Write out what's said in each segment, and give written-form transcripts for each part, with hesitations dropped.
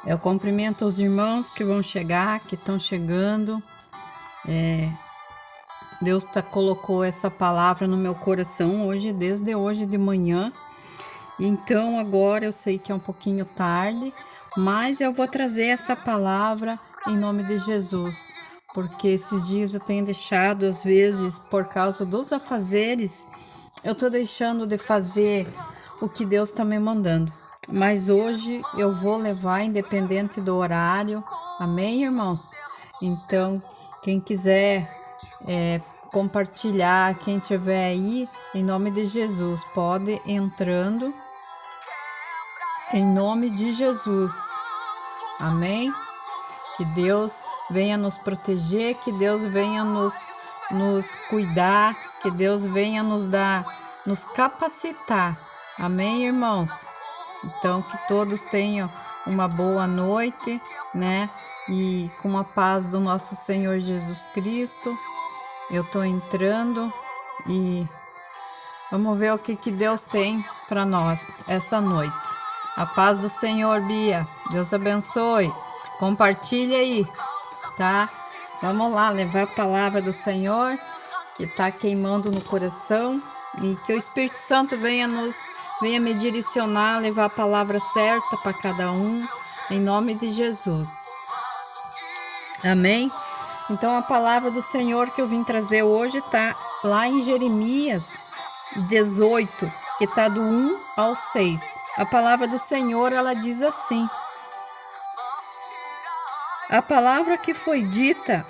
Eu cumprimento os irmãos que vão chegar, que estão chegando. Deus colocou essa palavra no meu coração desde hoje de manhã. Então agora eu sei que é um pouquinho tarde, mas eu vou trazer essa palavra em nome de Jesus. Porque esses dias eu tenho deixado, às vezes, por causa dos afazeres, eu estou deixando de fazer o que Deus está me mandando. Mas hoje eu vou levar, independente do horário. Amém, irmãos? Então, quem quiser compartilhar, quem tiver aí, em nome de Jesus, pode entrando. Em nome de Jesus. Amém? Que Deus venha nos proteger, que Deus venha nos cuidar, que Deus venha nos capacitar. Amém, irmãos? Então, que todos tenham uma boa noite, né? E com a paz do nosso Senhor Jesus Cristo. Eu estou entrando e vamos ver o que Deus tem para nós essa noite. A paz do Senhor, Bia. Deus abençoe. Compartilha aí, tá? Vamos lá, levar a palavra do Senhor que está queimando no coração e que o Espírito Santo venha me direcionar, levar a palavra certa para cada um, em nome de Jesus. Amém? Então a palavra do Senhor que eu vim trazer hoje está lá em Jeremias 18, que está do 1 ao 6. A palavra do Senhor, ela diz assim: a palavra que foi dita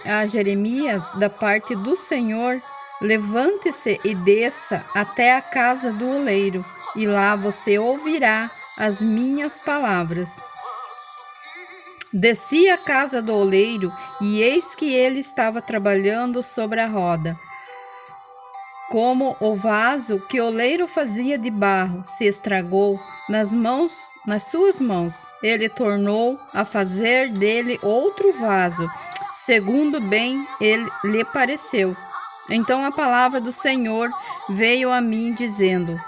a Jeremias da parte do Senhor: levante-se e desça até a casa do oleiro, e lá você ouvirá as minhas palavras. Desci à casa do oleiro, e eis que ele estava trabalhando sobre a roda. Como o vaso que o oleiro fazia de barro se estragou nas suas mãos, ele tornou a fazer dele outro vaso, segundo bem lhe pareceu. Então a palavra do Senhor veio a mim, dizendo: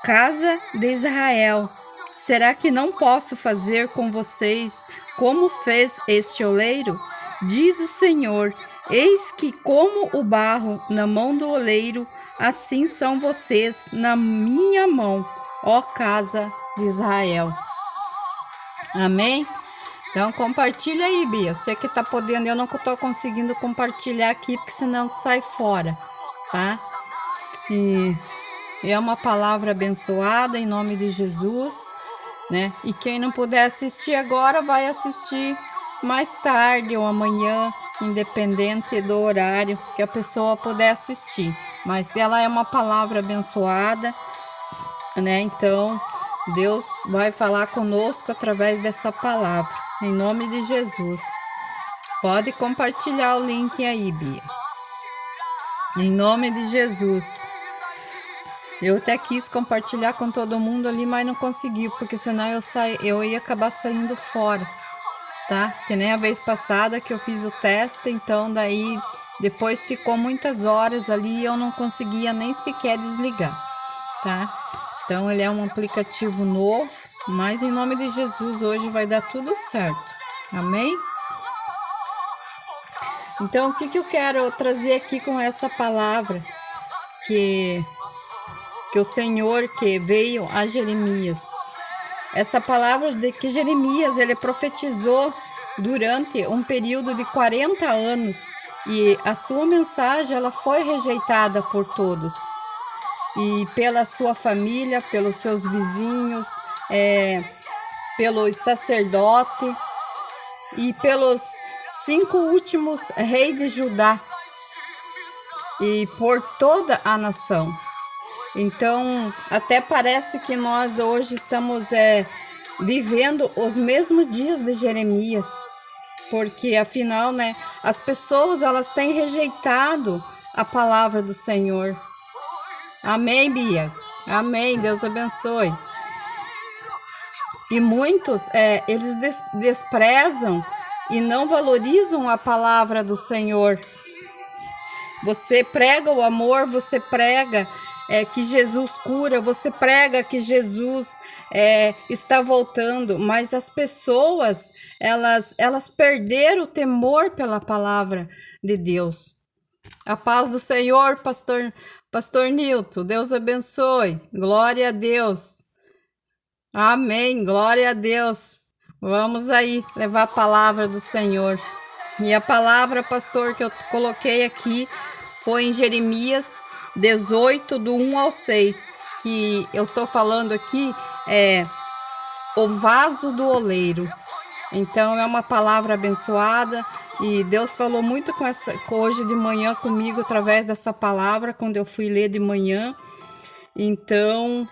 casa de Israel, será que não posso fazer com vocês como fez este oleiro? Diz o Senhor: eis que, como o barro na mão do oleiro, assim são vocês na minha mão, ó casa de Israel. Amém? Então compartilha aí, Bia. Você que tá podendo, eu não estou conseguindo compartilhar aqui, porque senão sai fora, tá? E é uma palavra abençoada em nome de Jesus, né? E quem não puder assistir agora, vai assistir mais tarde ou amanhã, independente do horário que a pessoa puder assistir. Mas ela é uma palavra abençoada, né? Então, Deus vai falar conosco através dessa palavra, em nome de Jesus. Pode compartilhar o link aí, Bia. Em nome de Jesus. Eu até quis compartilhar com todo mundo ali, mas não consegui, porque senão eu ia acabar saindo fora, tá? Que nem a vez passada que eu fiz o teste, então daí depois ficou muitas horas ali e eu não conseguia nem sequer desligar, tá? Então ele é um aplicativo novo, mas em nome de Jesus hoje vai dar tudo certo, amém? Então o que eu quero trazer aqui com essa palavra que o Senhor que veio a Jeremias? Essa palavra de que Jeremias ele profetizou durante um período de 40 anos e a sua mensagem ela foi rejeitada por todos e pela sua família, pelos seus vizinhos, pelos sacerdotes e pelos 5 últimos reis de Judá e por toda a nação. Então, até parece que nós hoje estamos vivendo os mesmos dias de Jeremias, porque afinal, né, as pessoas elas têm rejeitado a palavra do Senhor. Amém, Bia? Amém, Deus abençoe. E muitos, eles desprezam e não valorizam a palavra do Senhor. Você prega o amor, você prega que Jesus cura, você prega que Jesus está voltando, mas as pessoas, elas perderam o temor pela palavra de Deus. A paz do Senhor, Pastor Nilton, Deus abençoe, glória a Deus, amém, glória a Deus. Vamos aí levar a palavra do Senhor. E a palavra, pastor, que eu coloquei aqui foi em Jeremias 18, do 1 ao 6, que eu estou falando aqui o vaso do oleiro. Então é uma palavra abençoada e Deus falou muito hoje de manhã comigo através dessa palavra, quando eu fui ler de manhã. Então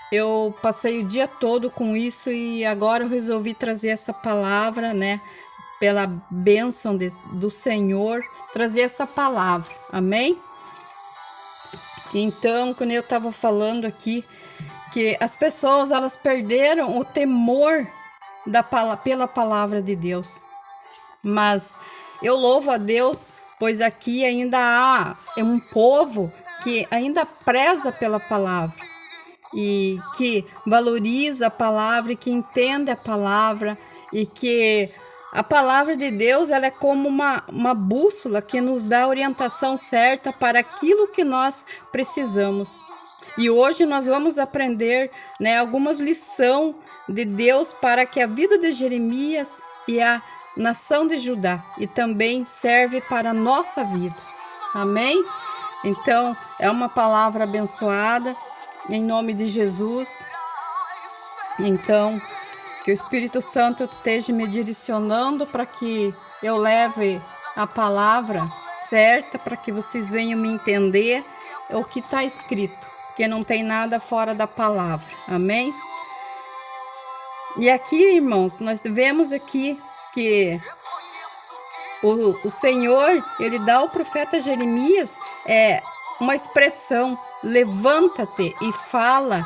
eu passei o dia todo com isso e agora eu resolvi trazer essa palavra, né? Pela bênção do Senhor, trazer essa palavra, amém? Então, quando eu estava falando aqui, que as pessoas, elas perderam o temor pela palavra de Deus, mas eu louvo a Deus, pois aqui ainda há um povo que ainda preza pela palavra, e que valoriza a palavra, e que entende a palavra, e que a palavra de Deus, ela é como uma bússola que nos dá a orientação certa para aquilo que nós precisamos. E hoje nós vamos aprender, né, algumas lições de Deus para que a vida de Jeremias e a nação de Judá, e também serve para a nossa vida. Amém? Então, é uma palavra abençoada, em nome de Jesus. Então, que o Espírito Santo esteja me direcionando para que eu leve a palavra certa, para que vocês venham me entender o que está escrito, porque não tem nada fora da palavra, amém? E aqui, irmãos, nós vemos aqui que o Senhor, ele dá ao profeta Jeremias uma expressão, levanta-te, e fala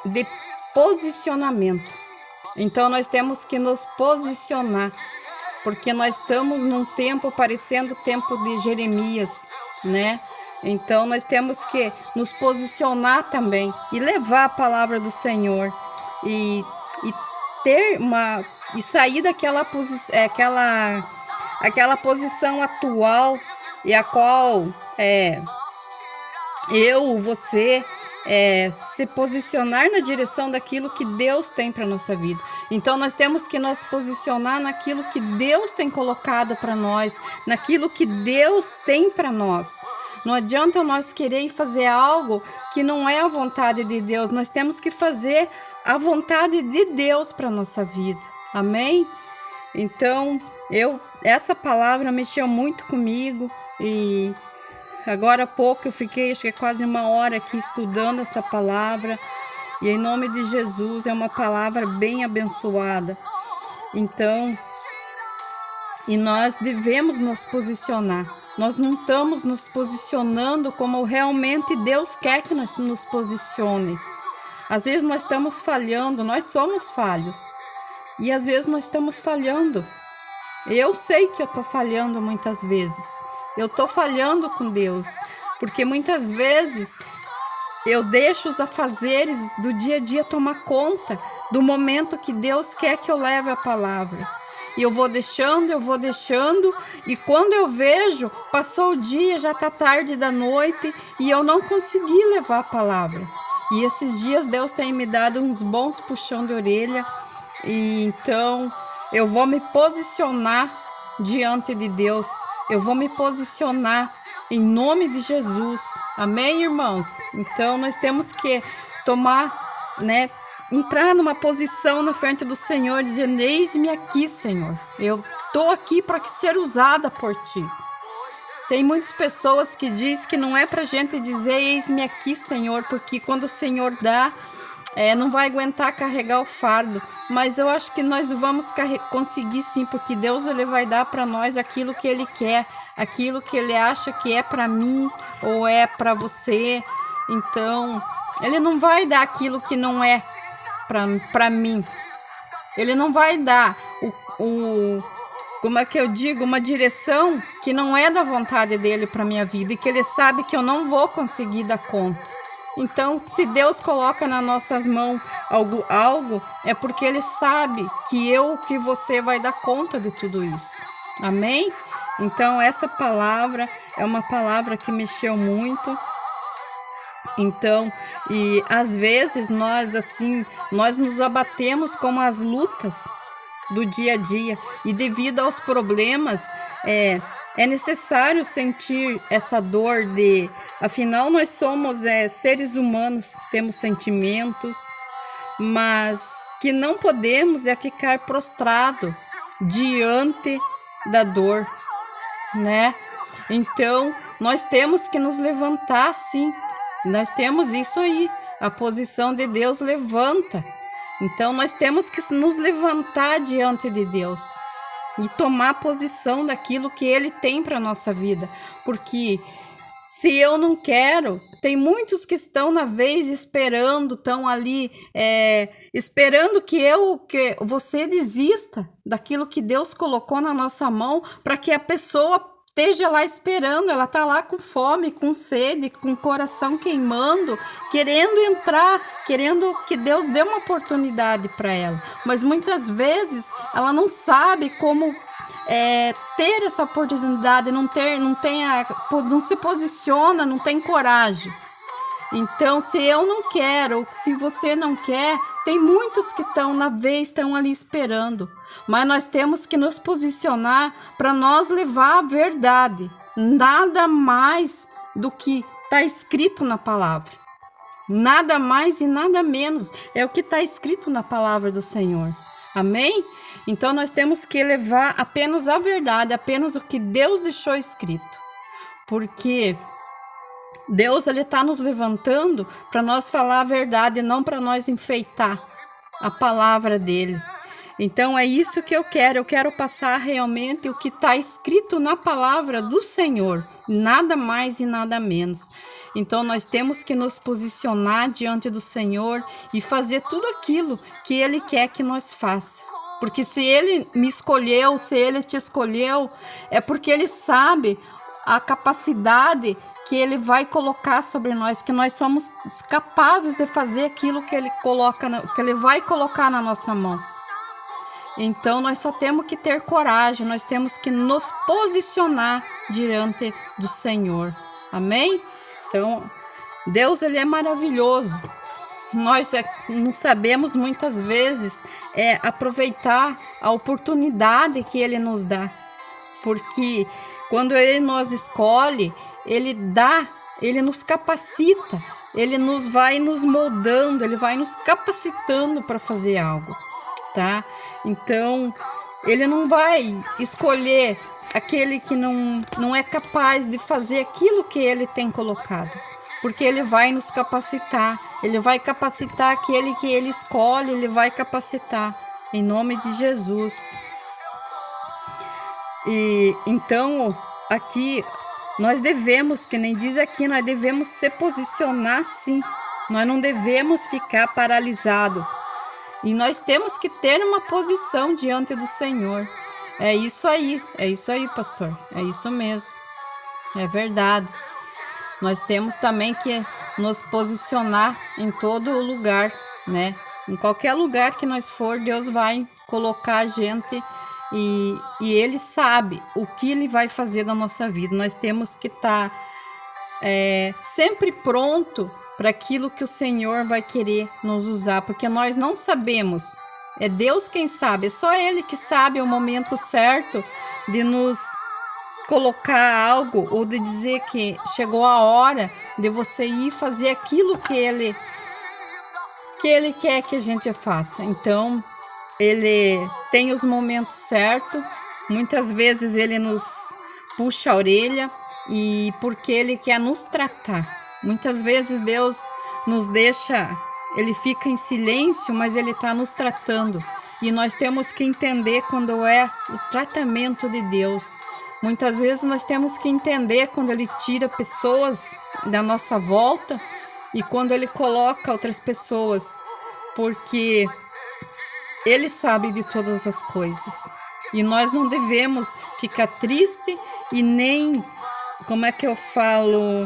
de posicionamento. Então nós temos que nos posicionar, porque nós estamos num tempo parecendo o tempo de Jeremias, né? Então nós temos que nos posicionar também e levar a palavra do Senhor e ter e sair daquela aquela posição atual, e a qual você se posicionar na direção daquilo que Deus tem para nossa vida. Então nós temos que nos posicionar naquilo que Deus tem colocado para nós, naquilo que Deus tem para nós. Não adianta nós querer fazer algo que não é a vontade de Deus. Nós temos que fazer a vontade de Deus para nossa vida. Amém? Então, essa palavra mexeu muito comigo, e agora há pouco eu fiquei, acho que quase uma hora aqui estudando essa palavra, e em nome de Jesus é uma palavra bem abençoada. Então, e nós devemos nos posicionar. Nós não estamos nos posicionando como realmente Deus quer que nós nos posicione. Às vezes nós estamos falhando, nós somos falhos, e às vezes nós estamos falhando. Eu sei que eu estou falhando muitas vezes. Eu estou falhando com Deus, porque muitas vezes eu deixo os afazeres do dia a dia tomar conta do momento que Deus quer que eu leve a palavra. E eu vou deixando, e quando eu vejo, passou o dia, já está tarde da noite, e eu não consegui levar a palavra. E esses dias Deus tem me dado uns bons puxão de orelha, e então eu vou me posicionar diante de Deus. Eu vou me posicionar em nome de Jesus. Amém, irmãos? Então, nós temos que tomar, entrar numa posição na frente do Senhor, dizendo: eis-me aqui, Senhor. Eu estou aqui para ser usada por Ti. Tem muitas pessoas que dizem que não é para a gente dizer: eis-me aqui, Senhor, porque quando o Senhor dá, não vai aguentar carregar o fardo. Mas eu acho que nós vamos conseguir sim, porque Deus, ele vai dar para nós aquilo que Ele quer, aquilo que Ele acha que é para mim ou é para você. Então, Ele não vai dar aquilo que não é para mim. Ele não vai dar como é que eu digo, uma direção que não é da vontade dele para minha vida e que ele sabe que eu não vou conseguir dar conta. Então, se Deus coloca nas nossas mãos algo, é porque ele sabe que você vai dar conta de tudo isso. Amém? Então, essa palavra é uma palavra que mexeu muito. Então, e às vezes nós nos abatemos com as lutas do dia a dia e devido aos problemas é necessário sentir essa dor afinal nós somos seres humanos, temos sentimentos, mas que não podemos ficar prostrado diante da dor, né? Então nós temos que nos levantar, sim. Nós temos isso aí, a posição de Deus levanta. Então, nós temos que nos levantar diante de Deus e tomar posição daquilo que Ele tem para a nossa vida. Porque se eu não quero, tem muitos que estão na vez esperando, estão ali esperando que você desista daquilo que Deus colocou na nossa mão para que a pessoa esteja lá esperando, ela está lá com fome, com sede, com o coração queimando, querendo entrar, querendo que Deus dê uma oportunidade para ela. Mas muitas vezes ela não sabe como ter essa oportunidade, não se posiciona, não tem coragem. Então, se eu não quero, ou se você não quer, tem muitos que estão na vez, estão ali esperando. Mas nós temos que nos posicionar para nós levar a verdade. Nada mais do que está escrito na palavra. Nada mais e nada menos. É o que está escrito na palavra do Senhor. Amém? Então, nós temos que levar apenas a verdade, apenas o que Deus deixou escrito. Porque Deus está nos levantando para nós falar a verdade, não para nós enfeitar a palavra dele. Então é isso que eu quero passar realmente o que está escrito na palavra do Senhor, nada mais e nada menos. Então nós temos que nos posicionar diante do Senhor e fazer tudo aquilo que Ele quer que nós façamos. Porque se Ele me escolheu, se Ele te escolheu, é porque Ele sabe a capacidade que Ele vai colocar sobre nós, que nós somos capazes de fazer aquilo que Ele vai colocar na nossa mão. Então, nós só temos que ter coragem, nós temos que nos posicionar diante do Senhor. Amém? Então, Deus, Ele é maravilhoso. Nós não sabemos muitas vezes aproveitar a oportunidade que Ele nos dá. Porque quando Ele nos escolhe, Ele nos capacita, Ele vai nos moldando, Ele vai nos capacitando para fazer algo, tá? Então, Ele não vai escolher aquele que não é capaz de fazer aquilo que Ele tem colocado, porque Ele vai nos capacitar, Ele vai capacitar aquele que Ele escolhe, Ele vai capacitar, em nome de Jesus. E então, aqui, nós devemos, que nem diz aqui, nós devemos se posicionar sim, nós não devemos ficar paralisados. E nós temos que ter uma posição diante do Senhor. É isso aí, pastor. É isso mesmo. É verdade. Nós temos também que nos posicionar em todo lugar, né? Em qualquer lugar que nós for, Deus vai colocar a gente e Ele sabe o que Ele vai fazer na nossa vida. Nós temos que estar sempre pronto para aquilo que o Senhor vai querer nos usar, porque nós não sabemos, é Deus quem sabe, é só Ele que sabe o momento certo de nos colocar algo ou de dizer que chegou a hora de você ir fazer aquilo que Ele quer que a gente faça. Então, Ele tem os momentos certos, muitas vezes Ele nos puxa a orelha, e porque Ele quer nos tratar. Muitas vezes Deus nos deixa, Ele fica em silêncio, mas Ele está nos tratando. E nós temos que entender quando é o tratamento de Deus. Muitas vezes nós temos que entender quando Ele tira pessoas da nossa volta e quando Ele coloca outras pessoas, porque Ele sabe de todas as coisas. E nós não devemos ficar triste e nem, como é que eu falo,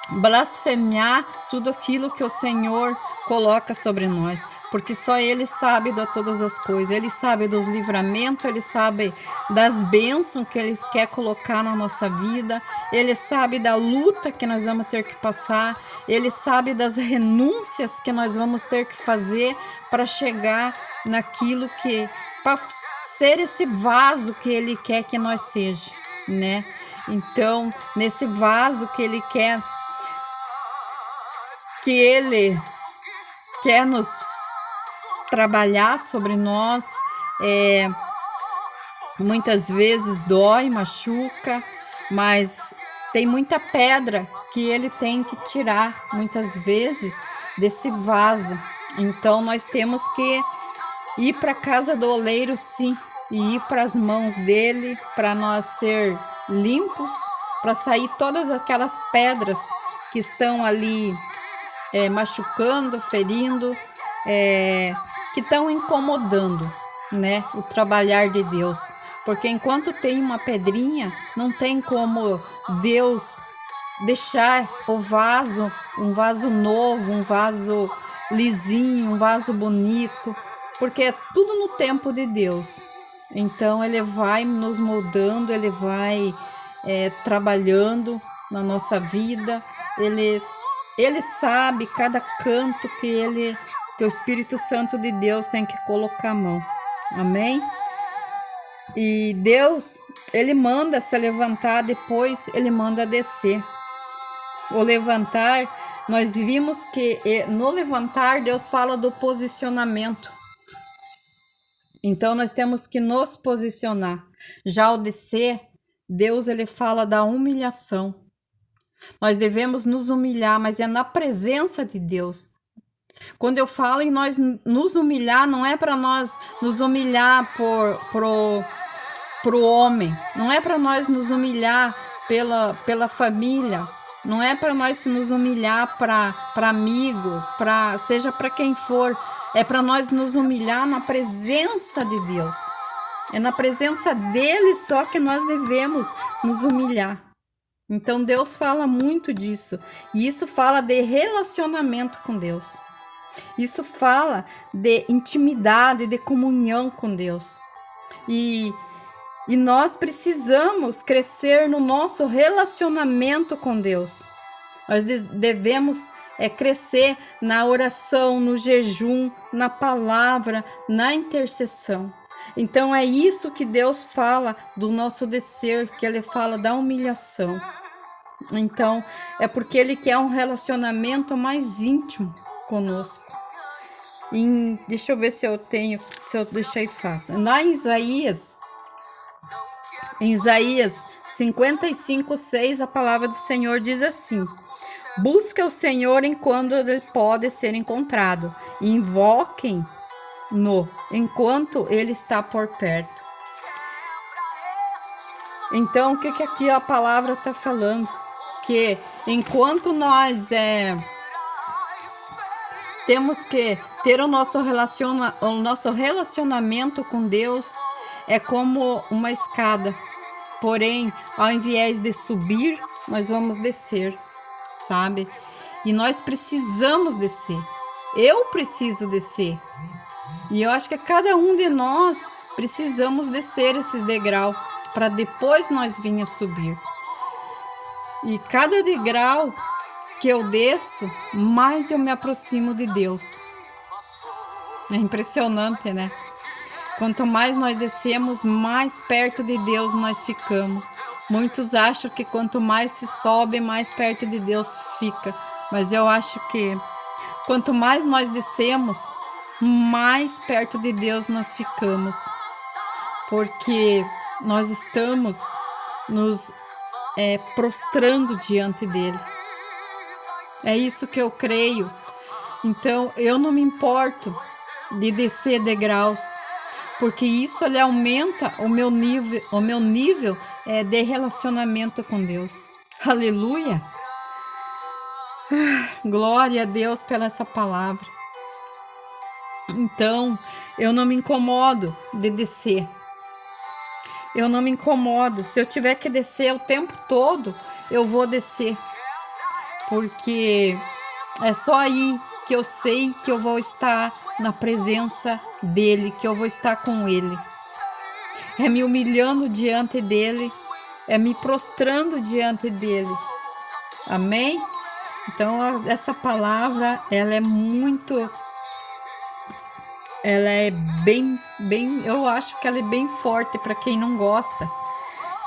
blasfemiar tudo aquilo que o Senhor coloca sobre nós, porque só Ele sabe de todas as coisas. Ele sabe dos livramentos, Ele sabe das bênçãos que Ele quer colocar na nossa vida, Ele sabe da luta que nós vamos ter que passar, Ele sabe das renúncias que nós vamos ter que fazer para chegar naquilo que, para ser esse vaso que Ele quer que nós seja, né? Então, nesse vaso que Ele quer nos trabalhar sobre nós, muitas vezes dói, machuca, mas tem muita pedra que Ele tem que tirar, muitas vezes, desse vaso. Então, nós temos que ir para a casa do oleiro, sim, e ir para as mãos dele, para nós ser limpos, para sair todas aquelas pedras que estão ali machucando, ferindo, que estão incomodando, né, o trabalhar de Deus. Porque enquanto tem uma pedrinha, não tem como Deus deixar o vaso, um vaso novo, um vaso lisinho, um vaso bonito, porque é tudo no tempo de Deus. Então Ele vai nos moldando, Ele vai trabalhando na nossa vida, Ele sabe cada canto que o Espírito Santo de Deus tem que colocar a mão. Amém? E Deus, Ele manda se levantar, depois Ele manda descer. O levantar, nós vimos que no levantar Deus fala do posicionamento. Então nós temos que nos posicionar. Já ao descer, Deus Ele fala da humilhação. Nós devemos nos humilhar, mas é na presença de Deus. Quando eu falo em nós nos humilhar, não é para nós nos humilhar pro homem, não é para nós nos humilhar pela família, não é para nós nos humilhar para amigos, seja para quem for, é para nós nos humilhar na presença de Deus. É na presença dele só que nós devemos nos humilhar. Então Deus fala muito disso, e isso fala de relacionamento com Deus. Isso fala de intimidade, de comunhão com Deus. E nós precisamos crescer no nosso relacionamento com Deus. Nós devemos crescer na oração, no jejum, na palavra, na intercessão. Então é isso que Deus fala do nosso descer, que Ele fala da humilhação. Então é porque Ele quer um relacionamento mais íntimo conosco. Deixa eu ver se eu deixei fácil. Lá em Isaías 55:6, a palavra do Senhor diz assim: busque o Senhor enquanto Ele pode ser encontrado, e invoquem-no enquanto Ele está por perto. Então, o que aqui a palavra está falando? Que enquanto nós temos que ter o nosso relacionamento com Deus, é como uma escada. Porém, ao invés de subir, nós vamos descer, sabe? E nós precisamos descer. Eu preciso descer. E eu acho que cada um de nós precisamos descer esses degraus para depois nós vir a subir. E cada degrau que eu desço, mais eu me aproximo de Deus. É impressionante, né? Quanto mais nós descemos, mais perto de Deus nós ficamos. Muitos acham que quanto mais se sobe, mais perto de Deus fica. Mas eu acho que quanto mais nós descemos, mais perto de Deus nós ficamos. Porque nós estamos nos prostrando diante dele. É isso que eu creio. Então, eu não me importo de descer degraus, porque isso ele aumenta o meu nível de relacionamento com Deus. Aleluia! Glória a Deus pela essa palavra. Então, eu não me incomodo de descer, eu não me incomodo. Se eu tiver que descer o tempo todo, eu vou descer. Porque é só aí que eu sei que eu vou estar na presença dele, que eu vou estar com ele. É me humilhando diante dele, é me prostrando diante dele. Amém? Então, essa palavra, ela é bem, eu acho que ela é bem forte para quem não gosta,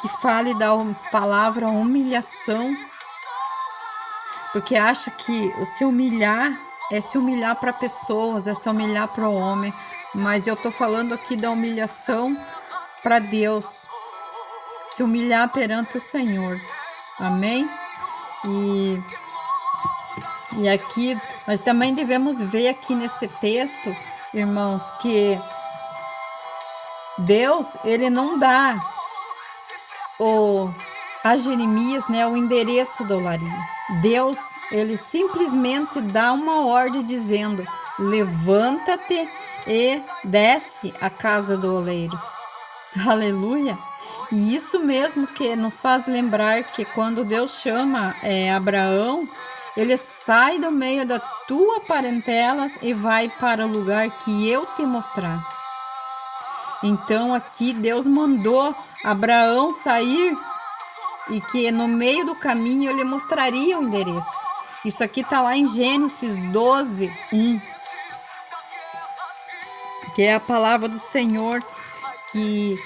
que fale da palavra humilhação, porque acha que se humilhar é se humilhar para pessoas, é se humilhar para o homem, mas eu tô falando aqui da humilhação para Deus, se humilhar perante o Senhor. Amém? E aqui nós também devemos ver aqui nesse texto, irmãos, que Deus, ele não dá a Jeremias, né, o endereço do olaria. Deus, ele simplesmente dá uma ordem dizendo: levanta-te e desce à casa do oleiro. Aleluia! E isso mesmo que nos faz lembrar que quando Deus chama Abraão, ele sai do meio da tua parentela e vai para o lugar que eu te mostrar. Então aqui Deus mandou Abraão sair e que no meio do caminho ele mostraria o endereço. Isso aqui está lá em Gênesis 12, 1. Que é a palavra do Senhor que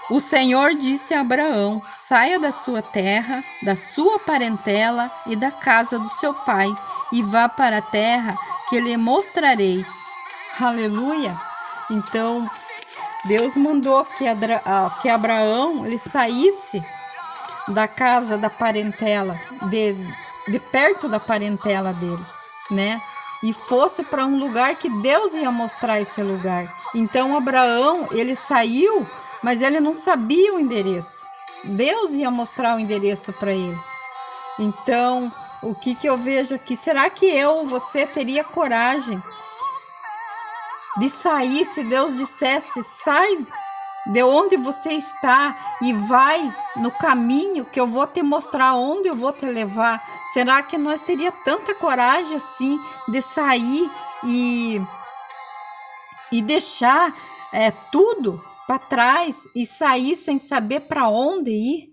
o Senhor disse a Abraão: saia da sua terra, da sua parentela e da casa do seu pai, e vá para a terra que lhe mostrarei. Aleluia! Então, Deus mandou que Abraão ele saísse da casa da parentela, de perto da parentela dele, né? E fosse para um lugar que Deus ia mostrar esse lugar. Então, Abraão, ele saiu, mas ele não sabia o endereço. Deus ia mostrar o endereço para ele. Então, o que eu vejo aqui? Será que você teria coragem de sair se Deus dissesse: sai de onde você está e vai no caminho que eu vou te mostrar, onde eu vou te levar? Será que nós teria tanta coragem assim de sair e deixar tudo para trás e sair sem saber para onde ir?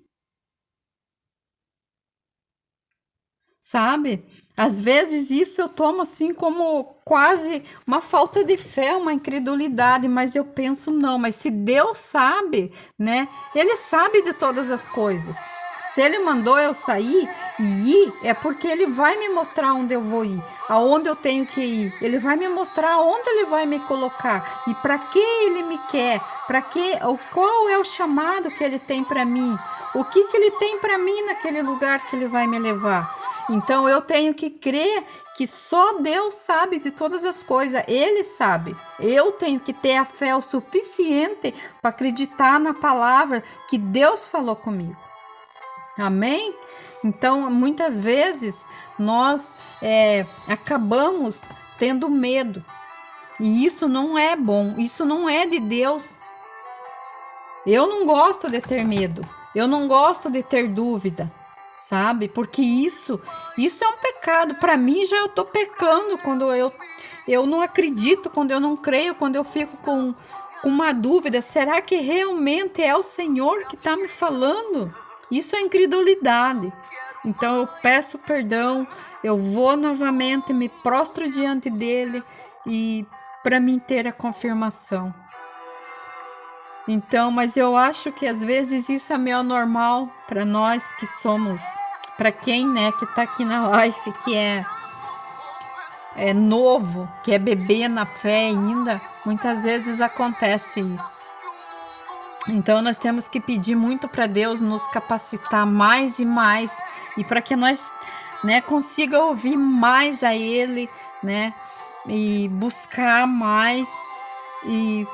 Sabe? Às vezes isso eu tomo assim como quase uma falta de fé, uma incredulidade, mas eu penso não, mas se Deus sabe, né? Ele sabe de todas as coisas. Se ele mandou eu sair e ir, é porque ele vai me mostrar onde eu vou ir, aonde eu tenho que ir. Ele vai me mostrar onde ele vai me colocar e para que ele me quer, qual é o chamado que ele tem para mim, o que ele tem para mim naquele lugar que ele vai me levar. Então eu tenho que crer que só Deus sabe de todas as coisas, ele sabe. Eu tenho que ter a fé o suficiente para acreditar na palavra que Deus falou comigo. Amém? Então, muitas vezes, nós acabamos tendo medo. E isso não é bom, isso não é de Deus. Eu não gosto de ter medo, eu não gosto de ter dúvida, sabe? Porque isso é um pecado. Para mim, já eu estou pecando quando eu não acredito, quando eu não creio, quando eu fico com uma dúvida. Será que realmente é o Senhor que está me falando? Isso é incredulidade. Então eu peço perdão, eu vou novamente, me prostro diante dele e para mim ter a confirmação. Então, mas eu acho que às vezes isso é meio normal para nós que somos, para quem, né, que está aqui na live, que é novo, que é bebê na fé ainda, muitas vezes acontece isso. Então nós temos que pedir muito para Deus nos capacitar mais e mais, e para que nós, né, consiga ouvir mais a Ele, né, e buscar mais, e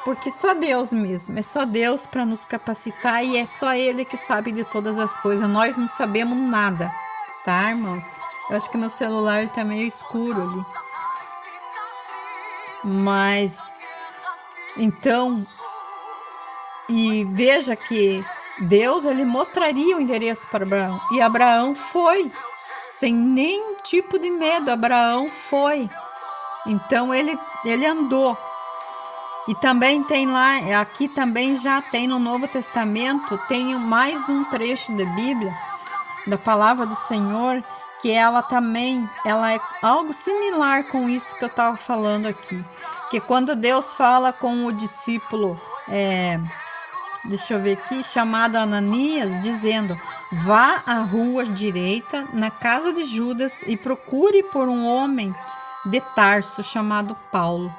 porque só Deus mesmo, é só Deus para nos capacitar e é só Ele que sabe de todas as coisas. Nós não sabemos nada, tá, irmãos? Eu acho que meu celular tá meio escuro ali, mas Então, e veja que Deus, ele mostraria o endereço para Abraão. E Abraão foi, sem nenhum tipo de medo. Abraão foi. Então, ele andou. E também tem lá, aqui também já tem no Novo Testamento, tem mais um trecho da Bíblia, da palavra do Senhor, que ela é algo similar com isso que eu estava falando aqui. Que quando Deus fala com o discípulo, deixa eu ver aqui, chamado Ananias, dizendo: vá à rua direita, na casa de Judas, e procure por um homem de Tarso chamado Paulo.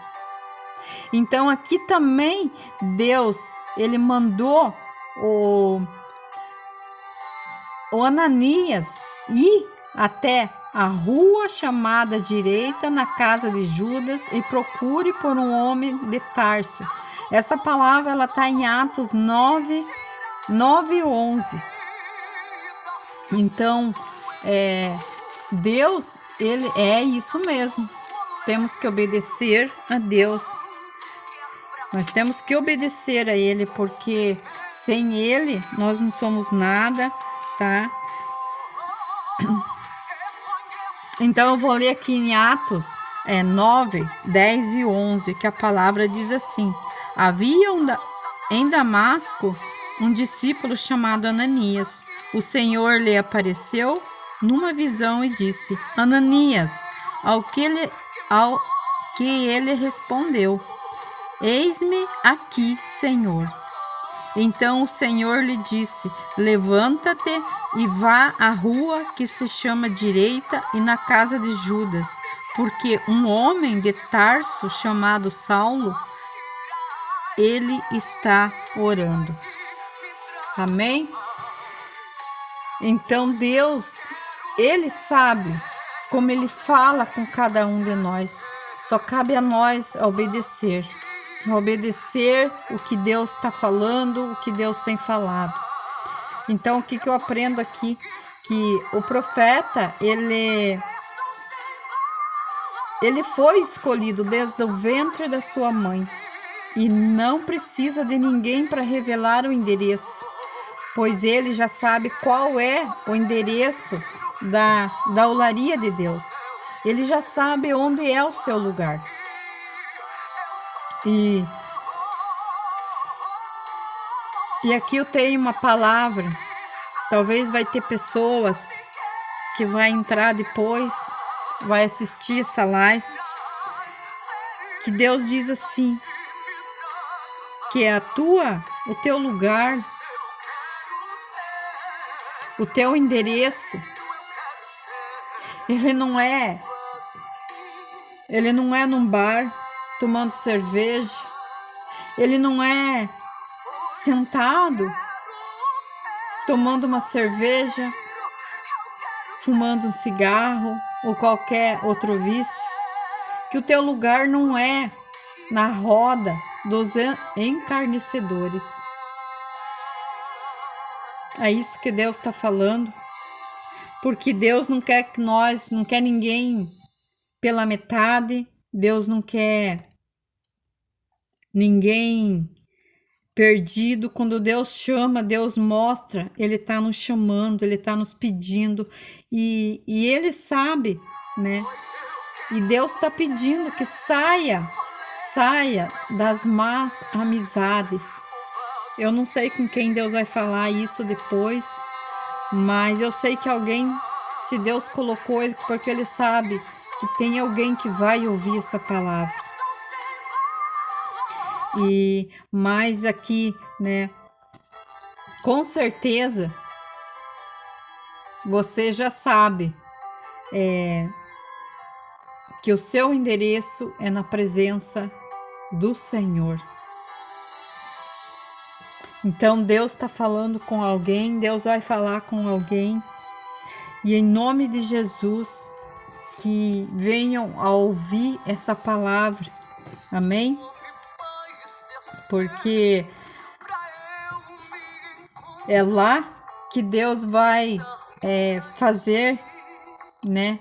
Então aqui também Deus, ele mandou o Ananias ir até a rua chamada direita, na casa de Judas, e procure por um homem de Tarso. Essa palavra ela está em Atos 9:11. Então, Deus, ele é isso mesmo. Temos que obedecer a Deus. Nós temos que obedecer a Ele, porque sem Ele nós não somos nada, tá? Então eu vou ler aqui em Atos 9, 10 e 11, que a palavra diz assim: havia em Damasco um discípulo chamado Ananias. O Senhor lhe apareceu numa visão e disse: Ananias. Ao que ele respondeu: eis-me aqui, Senhor. Então o Senhor lhe disse: levanta-te e vá à rua que se chama direita e na casa de Judas, porque um homem de Tarso chamado Saulo, ele está orando. Amém? Então Deus, ele sabe como ele fala com cada um de nós. Só cabe a nós obedecer o que Deus está falando, o que Deus tem falado. Então, o que eu aprendo aqui? Que o profeta, ele foi escolhido desde o ventre da sua mãe e não precisa de ninguém para revelar o endereço, pois ele já sabe qual é o endereço da olaria de Deus. Ele já sabe onde é o seu lugar. E aqui eu tenho uma palavra. Talvez vai ter pessoas que vai entrar depois, vai assistir essa live, que Deus diz assim, que é o teu lugar, o teu endereço, ele não é num bar tomando cerveja, ele não é sentado tomando uma cerveja, fumando um cigarro ou qualquer outro vício, que o teu lugar não é na roda dos encarnecedores. É isso que Deus está falando, porque Deus não quer ninguém pela metade, Deus não quer ninguém perdido. Quando Deus chama, Deus mostra, Ele está nos chamando, Ele está nos pedindo, e Ele sabe, né? E Deus está pedindo que saia das más amizades. Eu não sei com quem Deus vai falar isso depois, mas eu sei que alguém, se Deus colocou ele, porque Ele sabe que tem alguém que vai ouvir essa palavra. Mas aqui, né, com certeza, você já sabe que o seu endereço é na presença do Senhor. Então Deus está falando com alguém, Deus vai falar com alguém, e em nome de Jesus, que venham a ouvir essa palavra, amém? Porque é lá que Deus vai fazer, né,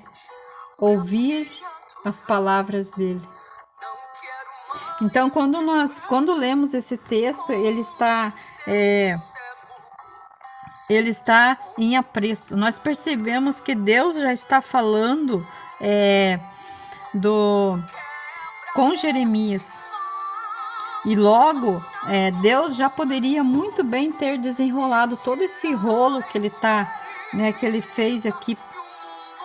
ouvir as palavras dele. Então, quando lemos esse texto, ele está em apreço. Nós percebemos que Deus já está falando com Jeremias. E logo, Deus já poderia muito bem ter desenrolado todo esse rolo que que ele fez aqui,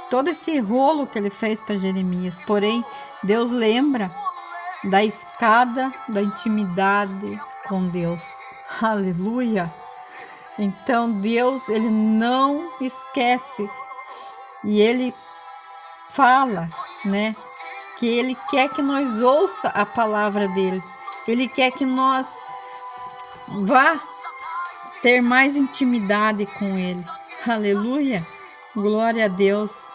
todo esse rolo que ele fez para Jeremias. Porém, Deus lembra da escada da intimidade com Deus. Aleluia! Então, Deus, ele não esquece. E ele fala, que ele quer que nós ouça a palavra dele. Ele quer que nós vá ter mais intimidade com ele. Aleluia! Glória a Deus.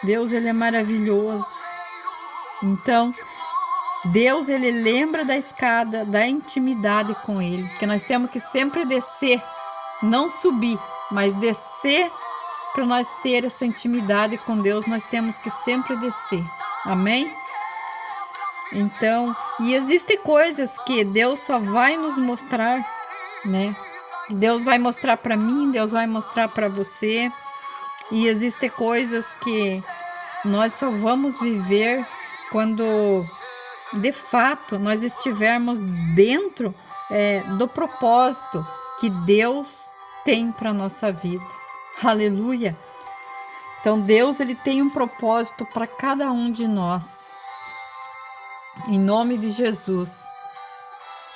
Deus, ele é maravilhoso. Então, Deus, ele lembra da escada da intimidade com ele. Que nós temos que sempre descer, não subir, mas descer. Para nós ter essa intimidade com Deus, nós temos que sempre descer. Amém? Então, e existem coisas que Deus só vai nos mostrar, Deus vai mostrar para mim, Deus vai mostrar para você. E existem coisas que nós só vamos viver quando, de fato, nós estivermos dentro do propósito que Deus tem para a nossa vida. Aleluia! Então, Deus, ele tem um propósito para cada um de nós. Em nome de Jesus.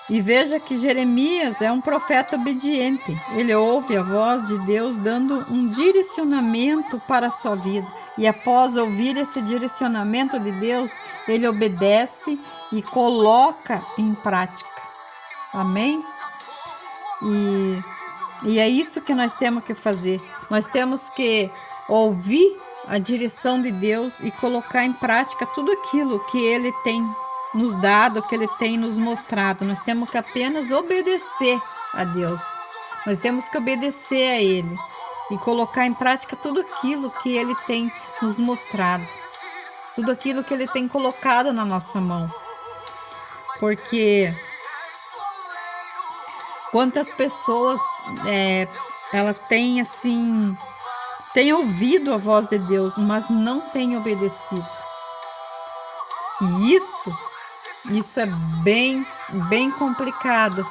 E veja que Jeremias é um profeta obediente. Ele ouve a voz de Deus dando um direcionamento para a sua vida. E após ouvir esse direcionamento de Deus, ele obedece e coloca em prática. Amém? E é isso que nós temos que fazer. Nós temos que ouvir a direção de Deus e colocar em prática tudo aquilo que ele tem nos dado, que ele tem nos mostrado. Nós temos que apenas obedecer a Deus. Nós temos que obedecer a ele e colocar em prática tudo aquilo que ele tem nos mostrado. Tudo aquilo que ele tem colocado na nossa mão. Porque quantas pessoas elas têm ouvido a voz de Deus, mas não têm obedecido. E isso é bem complicado.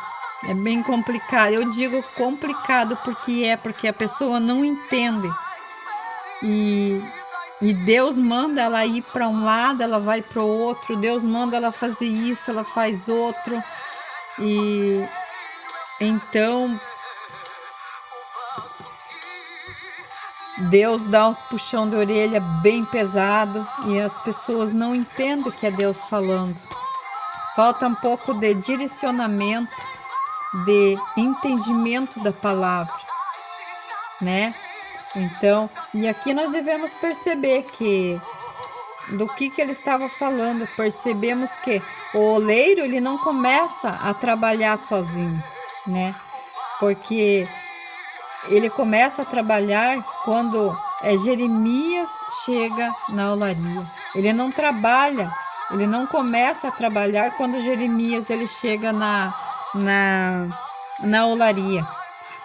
É bem complicado. Eu digo complicado porque a pessoa não entende. E Deus manda ela ir para um lado, ela vai para o outro. Deus manda ela fazer isso, ela faz outro. E então Deus dá uns puxão de orelha bem pesado e as pessoas não entendem o que é Deus falando. Falta um pouco de direcionamento, de entendimento da palavra, Então, e aqui nós devemos perceber que do que ele estava falando. Percebemos que o oleiro, ele não começa a trabalhar sozinho, Porque ele começa a trabalhar quando Jeremias chega na olaria. Ele não trabalha, ele não começa a trabalhar quando Jeremias ele chega na olaria.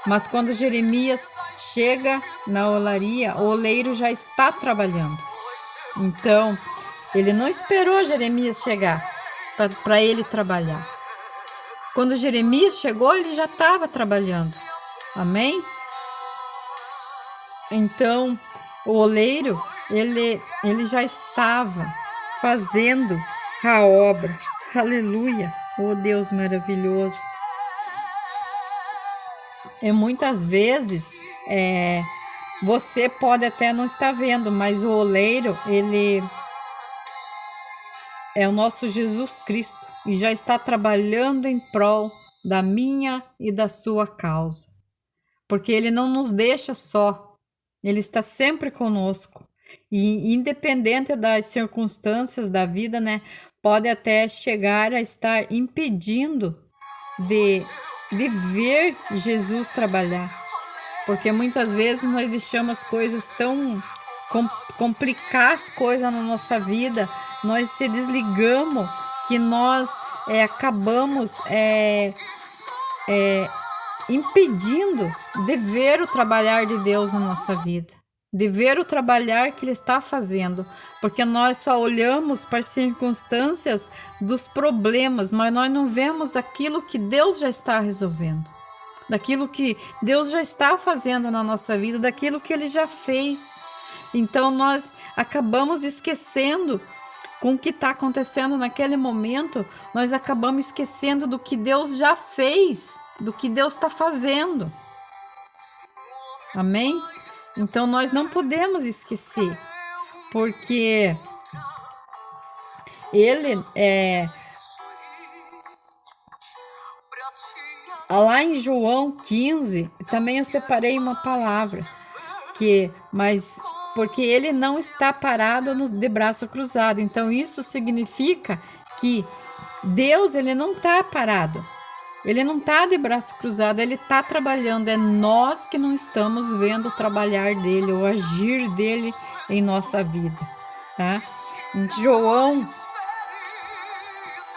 Mas quando Jeremias chega na olaria, o oleiro já está trabalhando. Então, ele não esperou Jeremias chegar para ele trabalhar. Quando Jeremias chegou, ele já estava trabalhando. Amém? Então, o oleiro, ele já estava fazendo a obra. Aleluia! Oh, Deus maravilhoso! E muitas vezes, você pode até não estar vendo, mas o oleiro, ele é o nosso Jesus Cristo e já está trabalhando em prol da minha e da sua causa. Porque ele não nos deixa só, ele está sempre conosco. E independente das circunstâncias da vida, pode até chegar a estar impedindo de ver Jesus trabalhar. Porque muitas vezes nós deixamos as coisas tão complicar as coisas na nossa vida, nós se desligamos que nós acabamos impedindo de ver o trabalhar de Deus na nossa vida, de ver o trabalhar que Ele está fazendo, porque nós só olhamos para as circunstâncias dos problemas, mas nós não vemos aquilo que Deus já está resolvendo, daquilo que Deus já está fazendo na nossa vida, daquilo que Ele já fez. Então nós acabamos esquecendo com o que está acontecendo naquele momento, nós acabamos esquecendo do que Deus já fez, do que Deus está fazendo. Amém? Então nós não podemos esquecer, porque Ele lá em João 15, também eu separei uma palavra, porque Ele não está parado de braço cruzado. Então isso significa que Deus, Ele não está parado. Ele não está de braço cruzado, Ele está trabalhando. É nós que não estamos vendo o trabalhar dEle, o agir dEle em nossa vida, tá? Em João,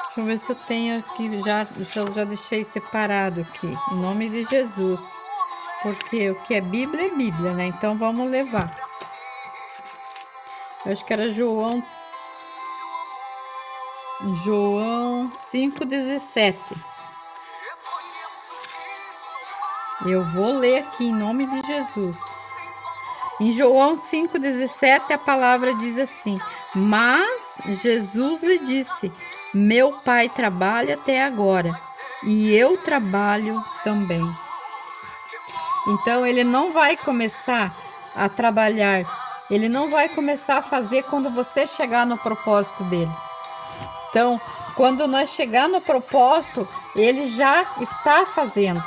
deixa eu ver se eu tenho aqui, eu já deixei separado aqui, em nome de Jesus. Porque o que é Bíblia, né? Então vamos levar. Eu acho que era João 5,17. Eu vou ler aqui em nome de Jesus. Em João 5,17 a palavra diz assim: mas Jesus lhe disse: meu Pai trabalha até agora, e eu trabalho também. Então Ele não vai começar a trabalhar, Ele não vai começar a fazer quando você chegar no propósito dEle. Então, quando nós chegar no propósito, Ele já está fazendo.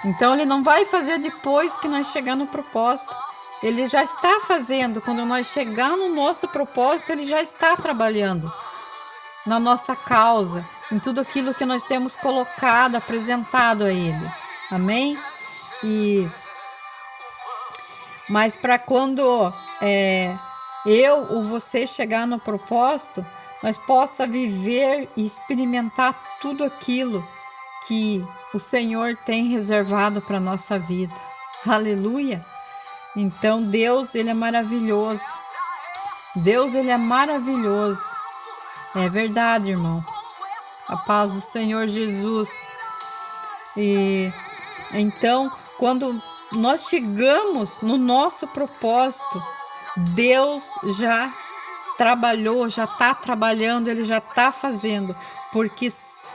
Então Ele não vai fazer depois que nós chegar no propósito. Ele já está fazendo. Quando nós chegar no nosso propósito, Ele já está trabalhando na nossa causa, em tudo aquilo que nós temos colocado, apresentado a Ele. Amém? Mas para quando eu ou você chegar no propósito, nós possa viver e experimentar tudo aquilo que o Senhor tem reservado para a nossa vida. Aleluia! Então Deus, Ele é maravilhoso. Deus, Ele é maravilhoso. É verdade, irmão. A paz do Senhor Jesus. E então, quando nós chegamos no nosso propósito, Deus já trabalhou, já está trabalhando, Ele já está fazendo, porque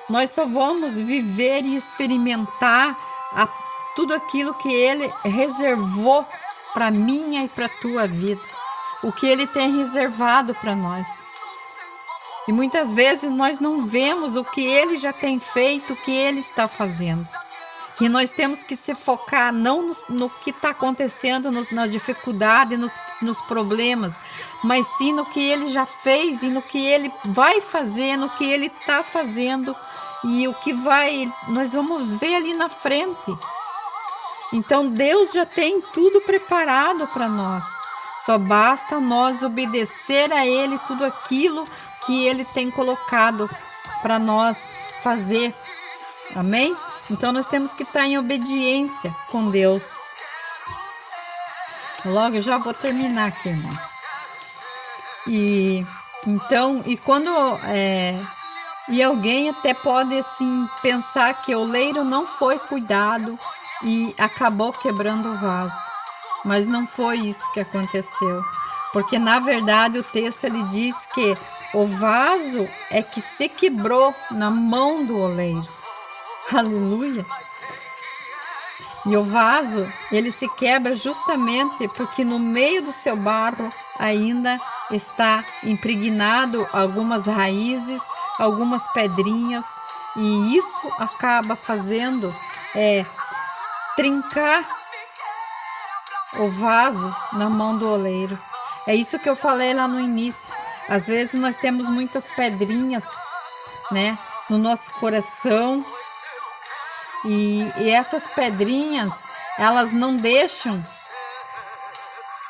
nós só vamos viver e experimentar tudo aquilo que Ele reservou para minha e para a tua vida, o que Ele tem reservado para nós. E muitas vezes nós não vemos o que Ele já tem feito, o que Ele está fazendo. E nós temos que se focar não no que está acontecendo, na dificuldade, nos problemas, mas sim no que Ele já fez e no que Ele vai fazer, no que Ele está fazendo e o que nós vamos ver ali na frente. Então Deus já tem tudo preparado para nós. Só basta nós obedecer a Ele tudo aquilo que Ele tem colocado para nós fazer. Amém? Então nós temos que estar em obediência com Deus. Logo eu já vou terminar aqui, irmãos. E quando e alguém até pode assim pensar que o oleiro não foi cuidado e acabou quebrando o vaso. Mas não foi isso que aconteceu. Porque na verdade o texto ele diz que o vaso é que se quebrou na mão do oleiro. Aleluia! E o vaso, ele se quebra justamente porque no meio do seu barro ainda está impregnado algumas raízes, algumas pedrinhas, e isso acaba fazendo trincar o vaso na mão do oleiro. É isso que eu falei lá no início. Às vezes nós temos muitas pedrinhas, né, no nosso coração. E essas pedrinhas, elas não deixam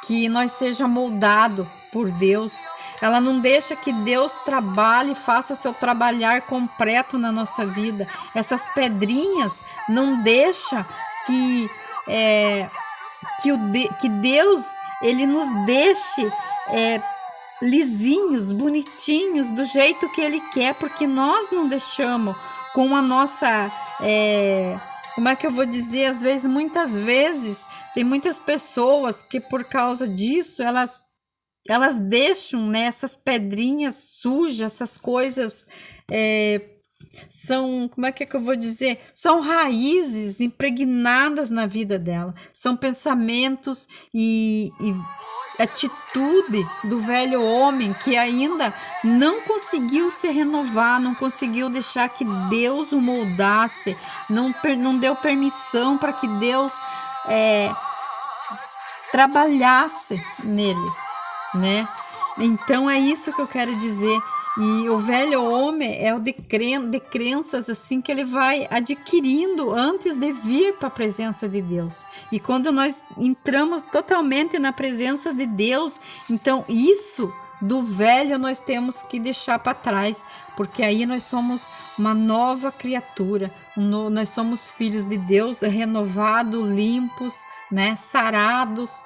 que nós seja moldado por Deus. Ela não deixa que Deus trabalhe, faça o seu trabalhar completo na nossa vida. Essas pedrinhas não deixa que Deus ele nos deixe lisinhos, bonitinhos, do jeito que Ele quer, porque nós não deixamos com a nossa... como é que eu vou dizer? Muitas vezes, tem muitas pessoas que por causa disso, elas deixam, né, essas pedrinhas sujas, essas coisas são, como é que eu vou dizer? São raízes impregnadas na vida dela, são pensamentos e atitude do velho homem que ainda não conseguiu se renovar, não conseguiu deixar que Deus o moldasse, não deu permissão para que Deus trabalhasse nele, né? Então é isso que eu quero dizer. E o velho homem é o de crenças assim que ele vai adquirindo antes de vir para a presença de Deus. E quando nós entramos totalmente na presença de Deus, então isso do velho nós temos que deixar para trás, porque aí nós somos uma nova criatura, nós somos filhos de Deus, renovados, limpos, né, sarados.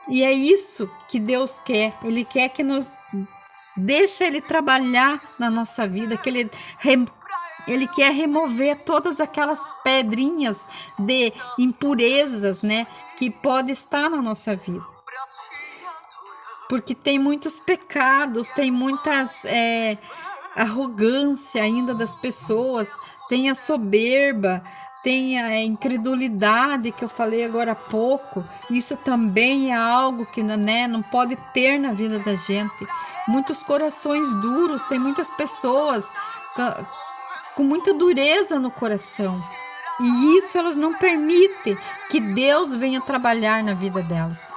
E é isso que Deus quer. Ele quer que nós deixa Ele trabalhar na nossa vida, que Ele quer remover todas aquelas pedrinhas de impurezas, né, que pode estar na nossa vida. Porque tem muitos pecados, tem muitas arrogância ainda das pessoas, tem a soberba, tem a incredulidade que eu falei agora há pouco. Isso também é algo que, né, não pode ter na vida da gente. Muitos corações duros, tem muitas pessoas com muita dureza no coração. E isso elas não permitem que Deus venha trabalhar na vida delas.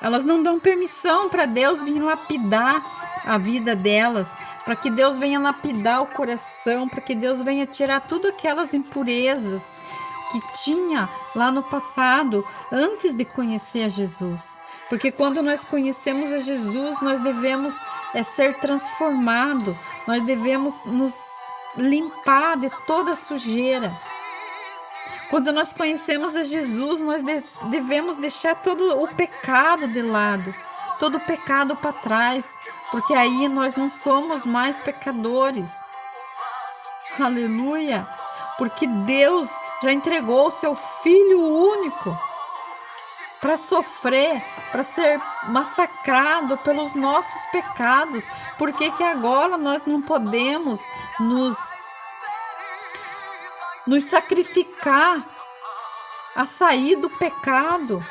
Elas não dão permissão para Deus vir lapidar a vida delas, para que Deus venha lapidar o coração, para que Deus venha tirar tudo aquelas impurezas que tinha lá no passado, antes de conhecer a Jesus. Porque quando nós conhecemos a Jesus, nós devemos ser transformados, nós devemos nos limpar de toda a sujeira. Quando nós conhecemos a Jesus, nós devemos deixar todo o pecado de lado, todo o pecado para trás, porque aí nós não somos mais pecadores. Aleluia! Porque Deus já entregou o seu Filho único para sofrer, para ser massacrado pelos nossos pecados. Por que que agora nós não podemos nos sacrificar a sair do pecado?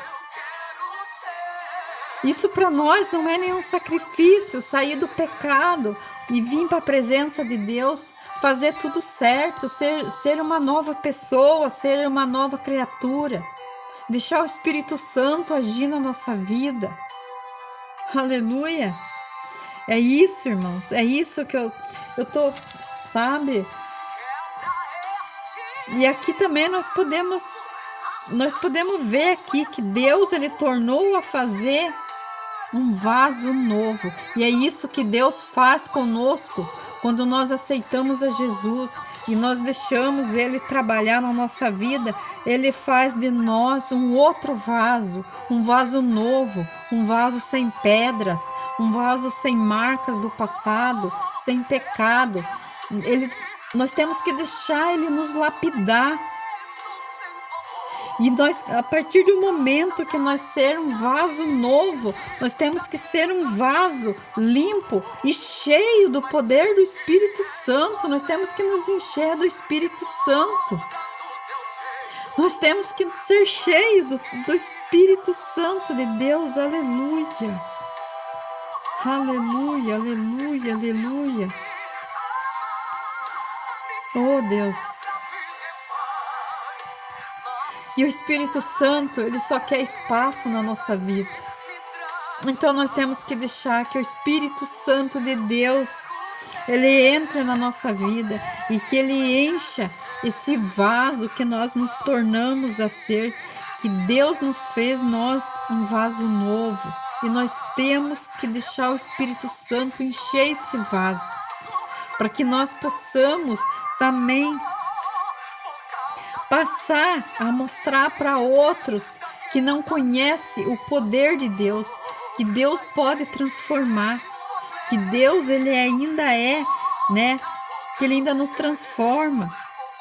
Isso para nós não é nenhum sacrifício, sair do pecado e vir para a presença de Deus, fazer tudo certo, ser uma nova pessoa, ser uma nova criatura, deixar o Espírito Santo agir na nossa vida. Aleluia! É isso, irmãos, é isso que eu tô, sabe? E aqui também nós podemos ver aqui que Deus ele tornou a fazer um vaso novo. E é isso que Deus faz conosco quando nós aceitamos a Jesus e nós deixamos Ele trabalhar na nossa vida. Ele faz de nós um outro vaso, um vaso novo, um vaso sem pedras, um vaso sem marcas do passado, sem pecado. Nós temos que deixar Ele nos lapidar. E nós, a partir do momento que nós ser um vaso novo, nós temos que ser um vaso limpo e cheio do poder do Espírito Santo. Nós temos que nos encher do Espírito Santo. Nós temos que ser cheios do Espírito Santo de Deus. Aleluia. Aleluia, aleluia, aleluia. Oh, Deus. E o Espírito Santo, ele só quer espaço na nossa vida. Então nós temos que deixar que o Espírito Santo de Deus, ele entre na nossa vida e que ele encha esse vaso que nós nos tornamos a ser, que Deus nos fez nós um vaso novo. E nós temos que deixar o Espírito Santo encher esse vaso, para que nós possamos também passar a mostrar para outros que não conhecem o poder de Deus, que Deus pode transformar, que Deus ele ainda é, né? Que ele ainda nos transforma,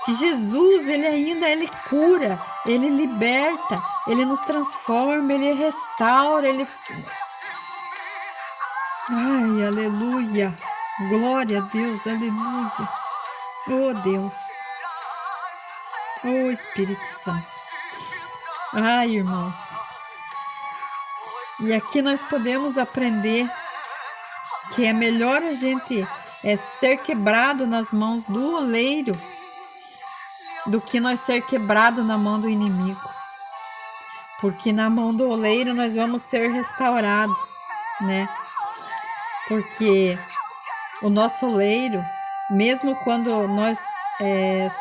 que Jesus ele cura, ele liberta, ele nos transforma, ele restaura, ele... Ai, aleluia, glória a Deus, aleluia, oh Deus, oh Espírito Santo. Ai, irmãos, e aqui nós podemos aprender que é melhor a gente ser quebrado nas mãos do oleiro do que nós ser quebrado na mão do inimigo. Porque na mão do oleiro nós vamos ser restaurados, né? Porque o nosso oleiro, mesmo quando nós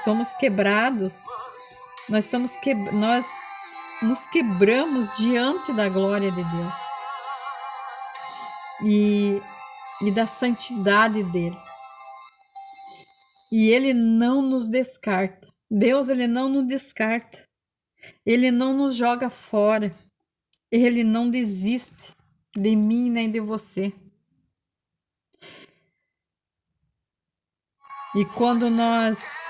somos quebrados, nós nos quebramos diante da glória de Deus e da santidade dele. E ele não nos descarta. Deus, ele não nos descarta. Ele não nos joga fora. Ele não desiste de mim nem de você. E quando nós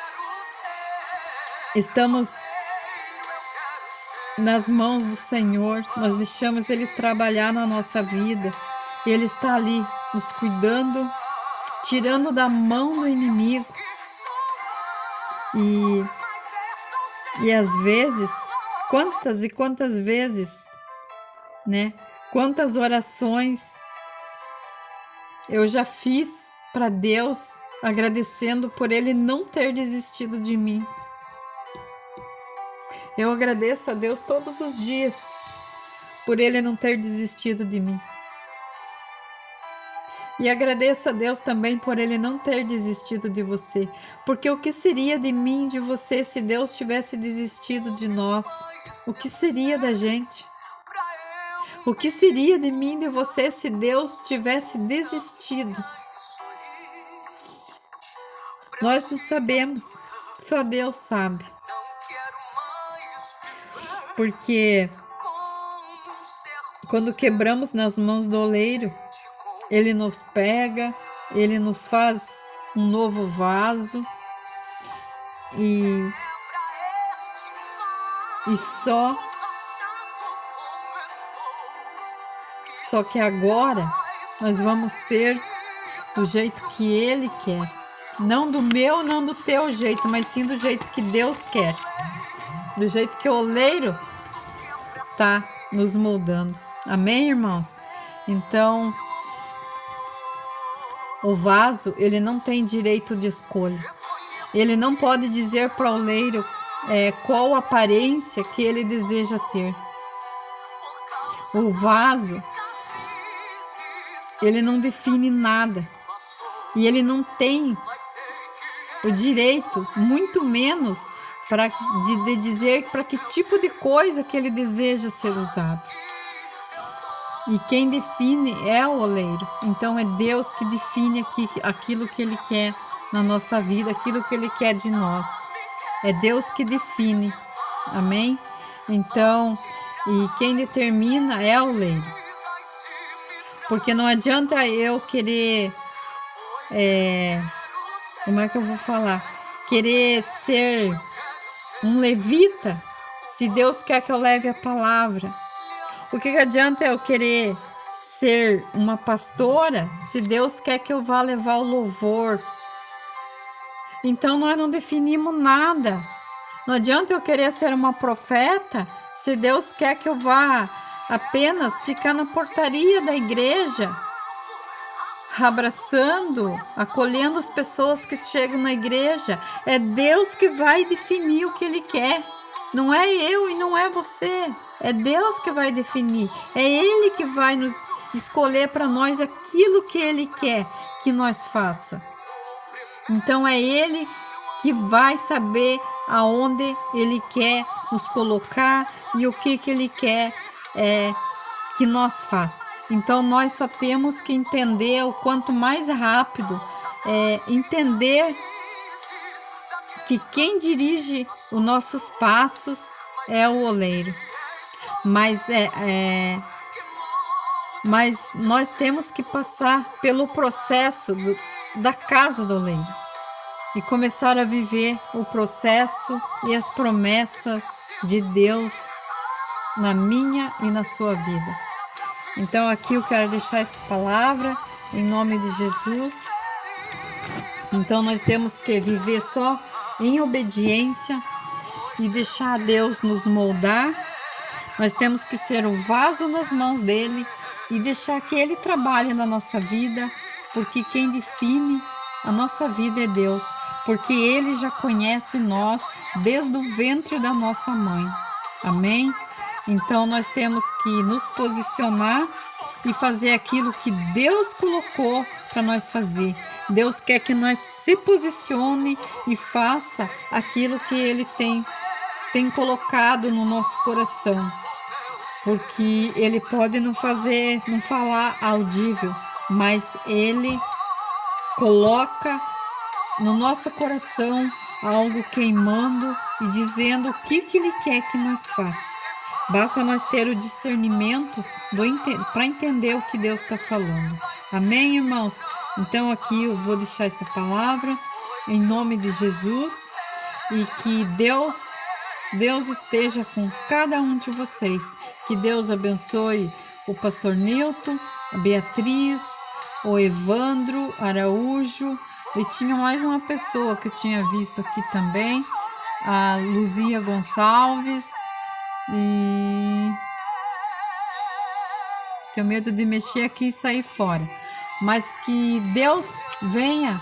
estamos nas mãos do Senhor, nós deixamos ele trabalhar na nossa vida. Ele está ali nos cuidando, tirando da mão do inimigo. E às vezes, quantas e quantas vezes, né? Quantas orações eu já fiz para Deus, agradecendo por ele não ter desistido de mim. Eu agradeço a Deus todos os dias por ele não ter desistido de mim. E agradeço a Deus também por ele não ter desistido de você. Porque o que seria de mim, de você, se Deus tivesse desistido de nós? O que seria da gente? O que seria de mim, de você, se Deus tivesse desistido? Nós não sabemos, só Deus sabe. Porque quando quebramos nas mãos do oleiro, ele nos pega, ele nos faz um novo vaso e só que agora nós vamos ser do jeito que ele quer, não do meu, não do teu jeito, mas sim do jeito que Deus quer, do jeito que o oleiro está nos moldando. Amém, irmãos? Então, o vaso, ele não tem direito de escolha. Ele não pode dizer para o oleiro qual aparência que ele deseja ter. O vaso, ele não define nada. E ele não tem o direito, muito menos, de dizer para que tipo de coisa que ele deseja ser usado. E quem define é o oleiro. Então é Deus que define aquilo que ele quer na nossa vida, aquilo que ele quer de nós. É Deus que define. Amém? Então, e quem determina é o oleiro. Porque não adianta eu querer, como é que eu vou falar? Querer ser um levita, se Deus quer que eu leve a palavra. O que adianta eu querer ser uma pastora, se Deus quer que eu vá levar o louvor? Então nós não definimos nada. Não adianta eu querer ser uma profeta, se Deus quer que eu vá apenas ficar na portaria da igreja, abraçando, acolhendo as pessoas que chegam na igreja. É Deus que vai definir o que ele quer. Não é eu e não é você. É Deus que vai definir. É ele que vai nos escolher para nós aquilo que ele quer que nós faça. Então é ele que vai saber aonde ele quer nos colocar e o que ele quer que nós faça. Então nós só temos que entender o quanto mais rápido, entender que quem dirige os nossos passos é o oleiro. Mas nós temos que passar pelo processo da casa do oleiro e começar a viver o processo e as promessas de Deus na minha e na sua vida. Então aqui eu quero deixar essa palavra em nome de Jesus. Então nós temos que viver só em obediência e deixar Deus nos moldar. Nós temos que ser o vaso nas mãos dele e deixar que ele trabalhe na nossa vida, porque quem define a nossa vida é Deus, porque ele já conhece nós desde o ventre da nossa mãe. Amém? Então nós temos que nos posicionar e fazer aquilo que Deus colocou para nós fazer. Deus quer que nós se posicione e faça aquilo que ele tem colocado no nosso coração. Porque ele pode não falar audível, mas ele coloca no nosso coração algo queimando e dizendo o que ele quer que nós faça. Basta nós ter o discernimento para entender o que Deus está falando. Amém, irmãos? Então aqui eu vou deixar essa palavra em nome de Jesus e que Deus esteja com cada um de vocês. Que Deus abençoe o pastor Nilton, a Beatriz, o Evandro Araújo, e tinha mais uma pessoa que eu tinha visto aqui também, a Luzia Gonçalves, e tenho medo de mexer aqui e sair fora, mas que Deus venha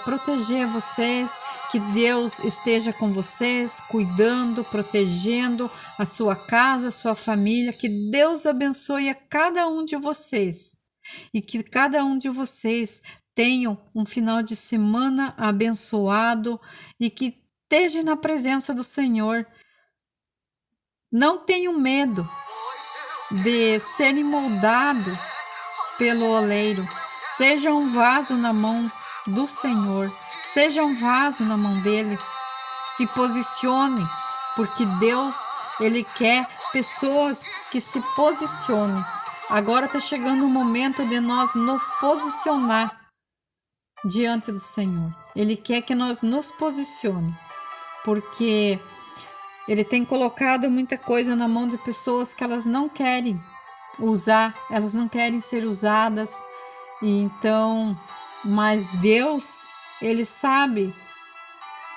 proteger vocês, que Deus esteja com vocês, cuidando, protegendo a sua casa, a sua família, que Deus abençoe a cada um de vocês e que cada um de vocês tenham um final de semana abençoado e que esteja na presença do Senhor. Não tenham medo de serem moldados pelo oleiro. Seja um vaso na mão do Senhor. Seja um vaso na mão dele. Se posicione, porque Deus, ele quer pessoas que se posicionem. Agora está chegando o momento de nós nos posicionar diante do Senhor. Ele quer que nós nos posicione, porque ele tem colocado muita coisa na mão de pessoas que elas não querem usar, elas não querem ser usadas. E então, mas Deus, ele sabe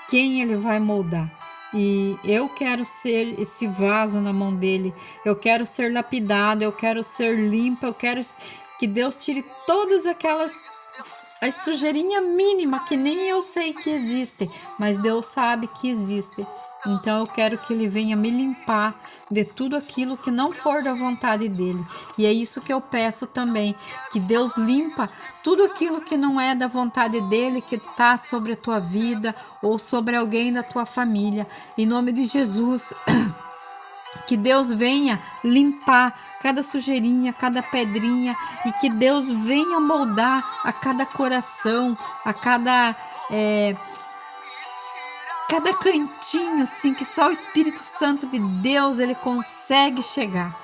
quem ele vai moldar. E eu quero ser esse vaso na mão dele. Eu quero ser lapidado, eu quero ser limpa, eu quero que Deus tire todas as sujeirinhas mínimas que nem eu sei que existem, mas Deus sabe que existe. Então eu quero que ele venha me limpar de tudo aquilo que não for da vontade dele. E é isso que eu peço também, que Deus limpa tudo aquilo que não é da vontade dele, que está sobre a tua vida ou sobre alguém da tua família. Em nome de Jesus, que Deus venha limpar cada sujeirinha, cada pedrinha, e que Deus venha moldar a cada coração, a cada cantinho, assim, que só o Espírito Santo de Deus ele consegue chegar,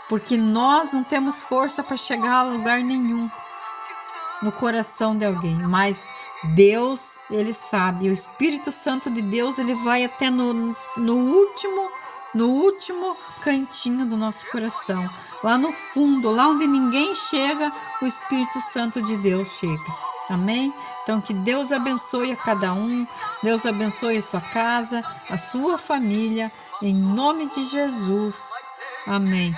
porque nós não temos força para chegar a lugar nenhum no coração de alguém, mas Deus, ele sabe, o Espírito Santo de Deus, ele vai até no último cantinho do nosso coração, lá no fundo, lá onde ninguém chega, o Espírito Santo de Deus chega. Amém? Então que Deus abençoe a cada um, Deus abençoe a sua casa, a sua família, em nome de Jesus. Amém.